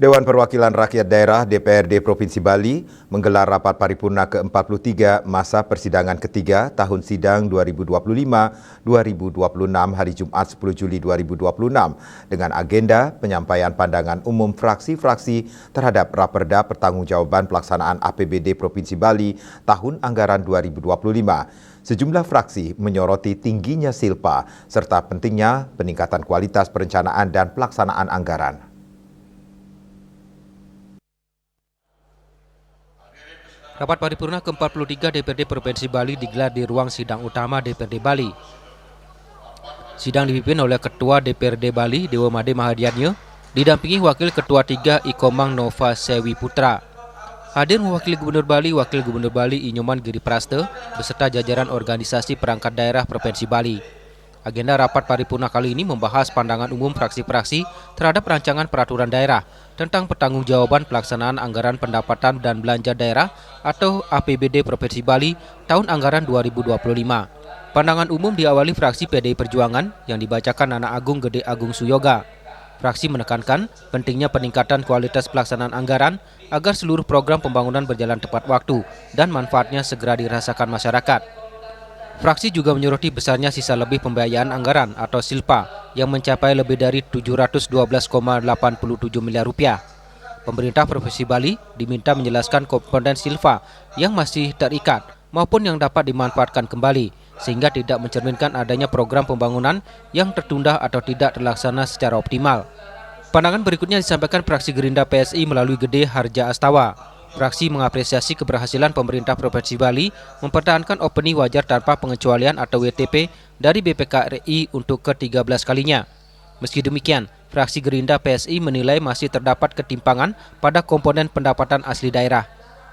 Dewan Perwakilan Rakyat Daerah DPRD Provinsi Bali menggelar rapat paripurna ke-43 masa persidangan ketiga tahun sidang 2025-2026 hari Jumat 10 Juli 2026 dengan agenda penyampaian pandangan umum fraksi-fraksi terhadap Raperda Pertanggungjawaban Pelaksanaan APBD Provinsi Bali tahun anggaran 2025. Sejumlah fraksi menyoroti tingginya silpa serta pentingnya peningkatan kualitas perencanaan dan pelaksanaan anggaran. Rapat paripurna ke-43 DPRD Provinsi Bali digelar di ruang sidang utama DPRD Bali. Sidang dipimpin oleh Ketua DPRD Bali, Dewa Made Mahadiannya, didampingi Wakil Ketua 3 Ikomang Nova Sewi Putra. Hadir mewakili Gubernur Bali, Wakil Gubernur Bali Inyoman Giri Praste, beserta jajaran organisasi perangkat daerah Provinsi Bali. Agenda rapat paripurna kali ini membahas pandangan umum fraksi-fraksi terhadap rancangan peraturan daerah tentang pertanggungjawaban pelaksanaan anggaran pendapatan dan belanja daerah atau APBD Provinsi Bali tahun anggaran 2025. Pandangan umum diawali fraksi PDI Perjuangan yang dibacakan Nana Agung Gede Agung Suyoga. Fraksi menekankan pentingnya peningkatan kualitas pelaksanaan anggaran agar seluruh program pembangunan berjalan tepat waktu dan manfaatnya segera dirasakan masyarakat. Fraksi juga menyoroti besarnya sisa lebih pembiayaan anggaran atau silpa yang mencapai lebih dari 712,87 miliar rupiah. Pemerintah Provinsi Bali diminta menjelaskan komponen silpa yang masih terikat maupun yang dapat dimanfaatkan kembali sehingga tidak mencerminkan adanya program pembangunan yang tertunda atau tidak terlaksana secara optimal. Pandangan berikutnya disampaikan fraksi Gerindra PSI melalui Gede Harja Astawa. Fraksi mengapresiasi keberhasilan pemerintah Provinsi Bali mempertahankan openi wajar tanpa pengecualian atau WTP dari BPK RI untuk ke-13 kalinya. Meski demikian, fraksi Gerindra PSI menilai masih terdapat ketimpangan pada komponen pendapatan asli daerah.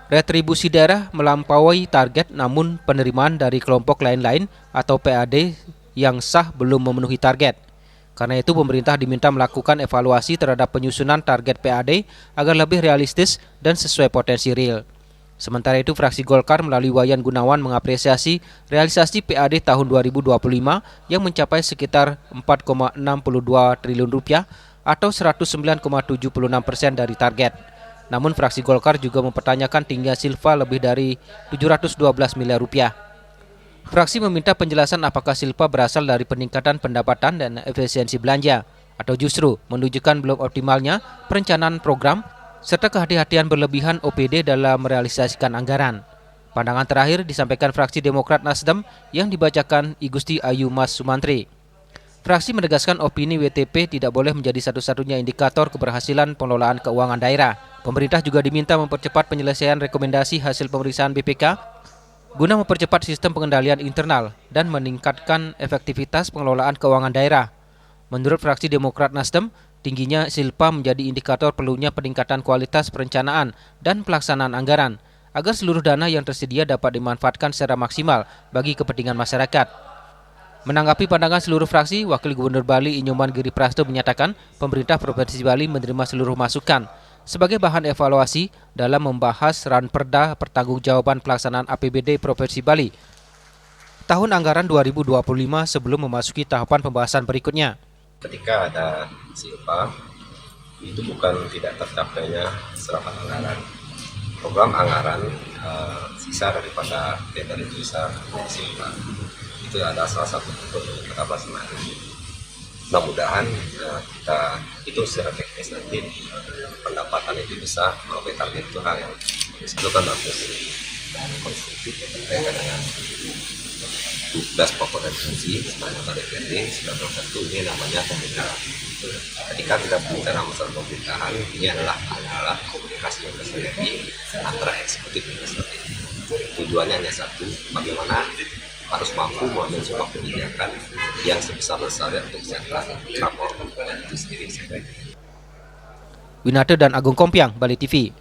Retribusi daerah melampaui target namun penerimaan dari kelompok lain-lain atau PAD yang sah belum memenuhi target. Karena itu pemerintah diminta melakukan evaluasi terhadap penyusunan target PAD agar lebih realistis dan sesuai potensi real. Sementara itu fraksi Golkar melalui Wayan Gunawan mengapresiasi realisasi PAD tahun 2025 yang mencapai sekitar 4,62 triliun rupiah atau 109,76% dari target. Namun fraksi Golkar juga mempertanyakan tingginya silpa lebih dari 712 miliar rupiah. Fraksi meminta penjelasan apakah silpa berasal dari peningkatan pendapatan dan efisiensi belanja, atau justru menunjukkan belum optimalnya perencanaan program, serta kehati-hatian berlebihan OPD dalam merealisasikan anggaran. Pandangan terakhir disampaikan fraksi Demokrat Nasdem yang dibacakan I Gusti Ayu Mas Sumantri. Fraksi menegaskan opini WTP tidak boleh menjadi satu-satunya indikator keberhasilan pengelolaan keuangan daerah. Pemerintah juga diminta mempercepat penyelesaian rekomendasi hasil pemeriksaan BPK guna mempercepat sistem pengendalian internal dan meningkatkan efektivitas pengelolaan keuangan daerah. Menurut fraksi Demokrat Nasdem, tingginya silpa menjadi indikator perlunya peningkatan kualitas perencanaan dan pelaksanaan anggaran agar seluruh dana yang tersedia dapat dimanfaatkan secara maksimal bagi kepentingan masyarakat. Menanggapi pandangan seluruh fraksi, Wakil Gubernur Bali Inyoman Giri Praste menyatakan pemerintah Provinsi Bali menerima seluruh masukan sebagai bahan evaluasi dalam membahas Raperda Pertanggungjawaban Pelaksanaan APBD Provinsi Bali tahun anggaran 2025 sebelum memasuki tahapan pembahasan berikutnya. Ketika ada silpa, itu bukan tidak tercapainya serapan anggaran. Program anggaran sisa daripada tender itu bisa menjadi silpa. Itu adalah salah satu bentuk kita pelaksanaan. Mudah-mudahan kita itu secara teknis nanti pendapatan itu bisa melampaui target itu hal yang itu kan bagus dan konstruktif terkait dengan tugas pokok dan fungsi sebagai DPRD sebagai satu ini namanya pemerintahan. Ketika kita berbicara masalah pemerintahan, ini adalah komunikasi yang terjadi antara eksekutif dan legislatif. Tujuannya hanya satu, bagaimana harus mampu mengambil sebuah kebijakan yang sebesar-besarnya untuk kesejahteraan rakyat itu sendiri. Winate dan Agung Kompiang, Bali TV.